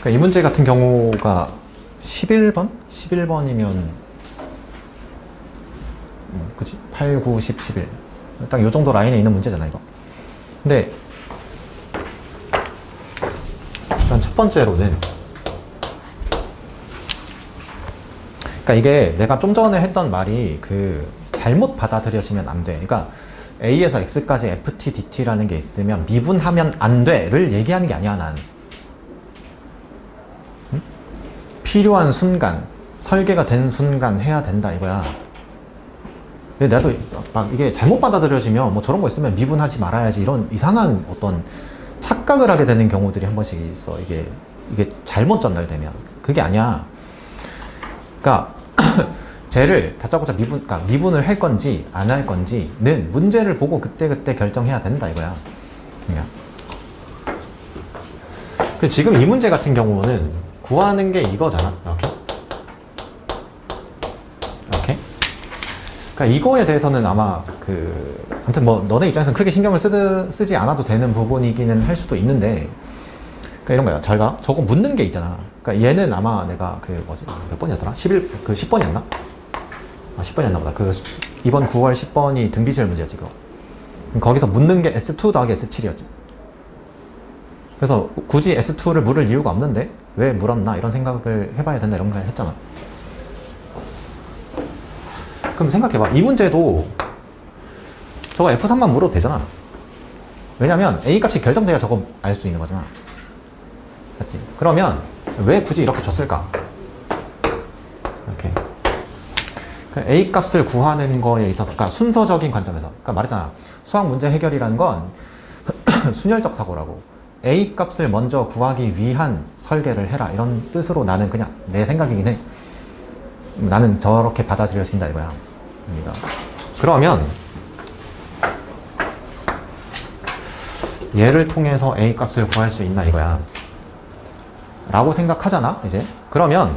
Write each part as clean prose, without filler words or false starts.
그러니까 이 문제 같은 경우가 11번? 11번이면 그치? 8, 9, 10, 11 딱 요 정도 라인에 있는 문제잖아 이거. 근데 일단 첫 번째로는 그러니까 이게 내가 좀 전에 했던 말이 그 잘못 받아들여지면 안 돼. 그러니까 A에서 X까지 FT, DT라는 게 있으면 미분하면 안 돼를 얘기하는 게 아니야 난. 응? 필요한 순간, 설계가 된 순간 해야 된다 이거야. 근데 나도 막 이게 잘못 받아들여지면 뭐 저런 거 있으면 미분하지 말아야지 이런 이상한 어떤 착각을 하게 되는 경우들이 한 번씩 있어. 이게 잘못 전달되면 그게 아니야. 그러니까 쟤를 다짜고짜 그러니까 미분을 할 건지 안 할 건지는 문제를 보고 그때그때 결정해야 된다 이거야. 그러니까 지금 이 문제 같은 경우는 구하는 게 이거잖아. 이렇게. 이렇게. 그러니까 이거에 대해서는 아마 아무튼 뭐 너네 입장에서는 크게 신경을 쓰지 않아도 되는 부분이기는 할 수도 있는데, 그러니까 이런 거야. 잘 가. 저거 묻는 게 있잖아. 그러니까 얘는 아마 내가 몇 번이었더라? 10번이었나? 아, 10번이었나 보다. 이번 9월 10번이 등비시설 문제였지, 그거. 거기서 묻는 게 S2 더하기 S7이었지. 그래서 굳이 S2를 물을 이유가 없는데 왜 물었나 이런 생각을 해봐야 된다 이런 걸 했잖아. 그럼 생각해봐. 이 문제도 저거 F3만 물어도 되잖아. 왜냐면 A 값이 결정돼야 저거 알 수 있는 거잖아. 맞지? 그러면 왜 굳이 이렇게 줬을까? 이렇게. A 값을 구하는 거에 있어서, 그러니까 순서적인 관점에서, 그러니까 말했잖아. 수학 문제 해결이라는 건 순혈적 사고라고. A 값을 먼저 구하기 위한 설계를 해라 이런 뜻으로 나는 그냥 내 생각이긴 해. 나는 저렇게 받아들여진다 이거야. 그러면 얘를 통해서 A 값을 구할 수 있나 이거야 라고 생각하잖아 이제. 그러면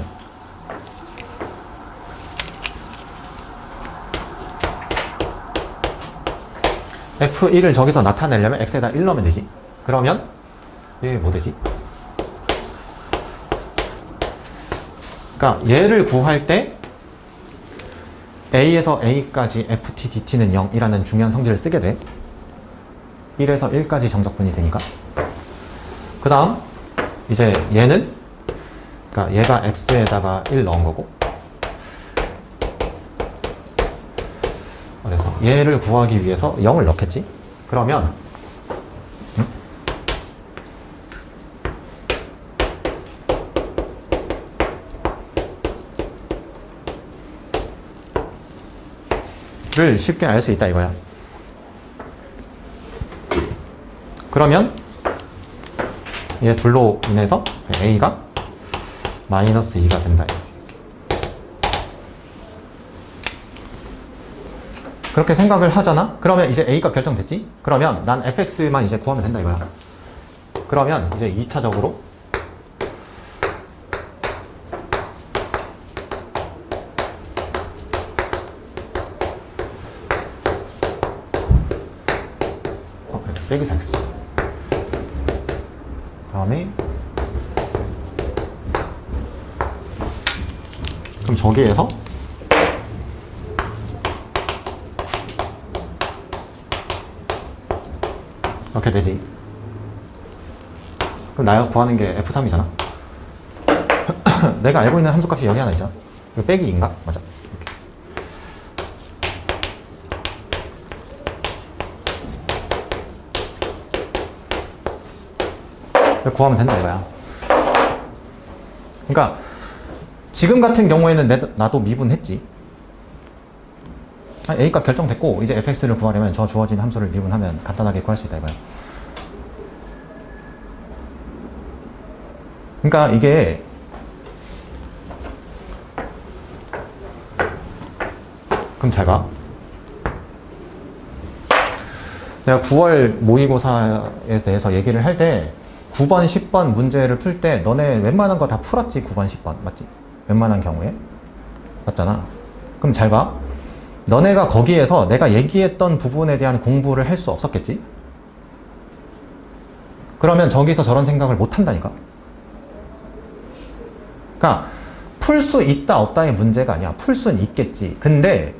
F1을 저기서 나타내려면 X에다 1 넣으면 되지. 그러면 얘 뭐 되지? 그러니까 얘를 구할 때 A에서 A까지 FT, DT는 0이라는 중요한 성질을 쓰게 돼. 1에서 1까지 정적분이 되니까. 그 다음 이제 얘는, 그러니까 얘가 X에다가 1 넣은 거고, 그래서 얘를 구하기 위해서 0을 넣겠지. 그러면 를 쉽게 알 수 있다 이거야. 그러면 얘 둘로 인해서 A가 마이너스 2가 된다 이거지. 그렇게 생각을 하잖아? 그러면 이제 A가 결정됐지? 그러면 난 fx만 이제 구하면 된다 이거야. 그러면 이제 2차적으로 빼기 4x 다음에 그럼 저기에서 이렇게 되지. 그럼 나가 구하는 게 F3이잖아. 내가 알고 있는 함수값이 여기 하나 있잖아. 이거 빼기 2인가? 맞아. 이렇게 구하면 된다 이거야. 그러니까 지금 같은 경우에는 나도 미분했지. A값 결정됐고 이제 fx를 구하려면 저 주어진 함수를 미분하면 간단하게 구할 수 있다 이거야. 그러니까 이게 그럼 잘 봐. 내가 9월 모의고사에 대해서 얘기를 할 때 9번, 10번 문제를 풀 때 너네 웬만한 거 다 풀었지. 9번, 10번 맞지? 웬만한 경우에 맞잖아. 그럼 잘 봐. 너네가 거기에서 내가 얘기했던 부분에 대한 공부를 할 수 없었겠지? 그러면 저기서 저런 생각을 못 한다니까? 그러니까 풀 수 있다 없다의 문제가 아니야. 풀 수는 있겠지. 근데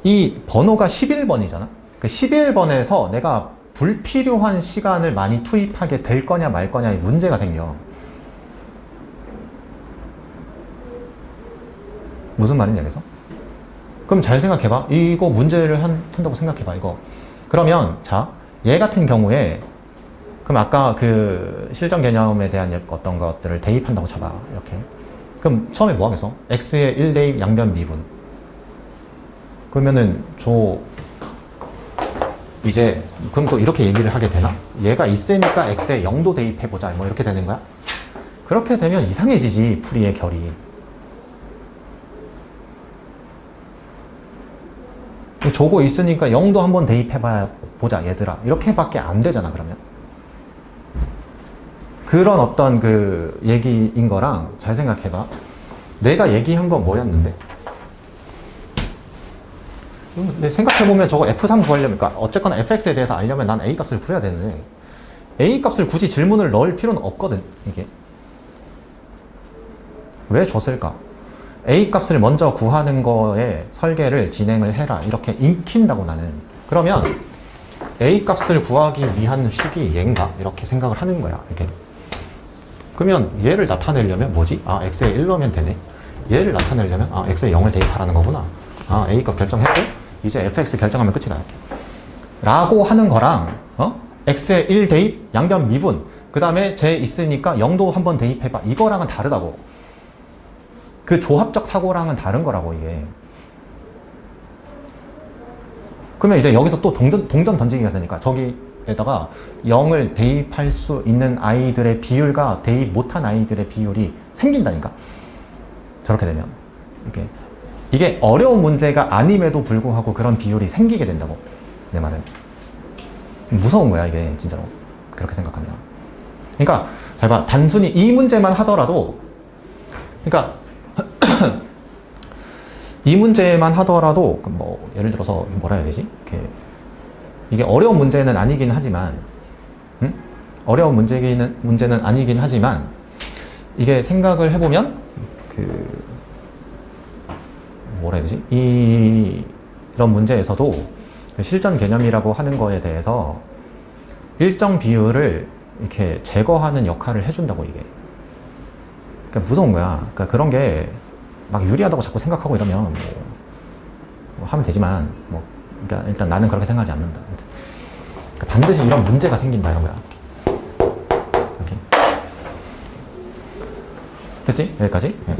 이 번호가 11번이잖아. 그 11번에서 내가 불필요한 시간을 많이 투입하게 될 거냐 말 거냐의 문제가 생겨. 무슨 말인지 알겠어? 그럼 잘 생각해봐. 이거 문제를 한다고 생각해봐. 이거. 그러면 자, 얘 같은 경우에 그럼 아까 그 실전 개념에 대한 어떤 것들을 대입한다고 쳐봐. 이렇게. 그럼 처음에 뭐 하겠어? x의 1대입 양변 미분. 그러면은 이제 그럼 또 이렇게 얘기를 하게 되나? 얘가 있으니까 x에 0도 대입해보자. 뭐 이렇게 되는 거야? 그렇게 되면 이상해지지. 풀이의 결이. 저거 있으니까 0도 한번 대입해보자 얘들아. 이렇게밖에 안 되잖아 그러면. 그런 어떤 그 얘기인 거랑 잘 생각해봐. 내가 얘기한 건 뭐였는데? 근데 생각해보면 저거 F3 구하려면, 그러니까 어쨌거나 fx에 대해서 알려면 난 a 값을 구해야 되는데 a 값을 굳이 질문을 넣을 필요는 없거든. 이게 왜 줬을까? a 값을 먼저 구하는 거에 설계를 진행을 해라 이렇게 익힌다고 나는. 그러면 a 값을 구하기 위한 식이 얘인가? 이렇게 생각을 하는 거야. 이렇게. 그러면 얘를 나타내려면 뭐지? 아, x에 1 넣으면 되네. 얘를 나타내려면 아, x에 0을 대입하라는 거구나. 아, a 값 결정했고 이제 fx 결정하면 끝이다. 이렇게. 라고 하는 거랑 x에 1 대입 양변 미분 그 다음에 쟤 있으니까 0도 한번 대입해봐. 이거랑은 다르다고. 그 조합적 사고랑은 다른 거라고 이게. 그러면 이제 여기서 또 동전 던지기가 되니까 저기에다가 0을 대입할 수 있는 아이들의 비율과 대입 못한 아이들의 비율이 생긴다니까. 저렇게 되면 이게 어려운 문제가 아님에도 불구하고 그런 비율이 생기게 된다고. 내 말은 무서운 거야 이게 진짜로. 그렇게 생각하면. 그러니까 잘 봐. 단순히 이 문제만 하더라도 그러니까 이 문제만 하더라도 뭐 예를 들어서 뭐라 해야 되지? 이게 어려운 문제는 아니긴 하지만 어려운 문제는 아니긴 하지만 이게 생각을 해보면 뭐라 해야 되지? 이런 문제에서도 그 실전 개념이라고 하는 거에 대해서 일정 비율을 이렇게 제거하는 역할을 해준다고 이게. 그러니까 무서운 거야. 그러니까 그런 게 막 유리하다고 자꾸 생각하고 이러면 뭐 하면 되지만 그러니까 일단 나는 그렇게 생각하지 않는다. 그러니까 반드시 이런 문제가 생긴다 이런 거야. 이렇게. 됐지? 여기까지? 네.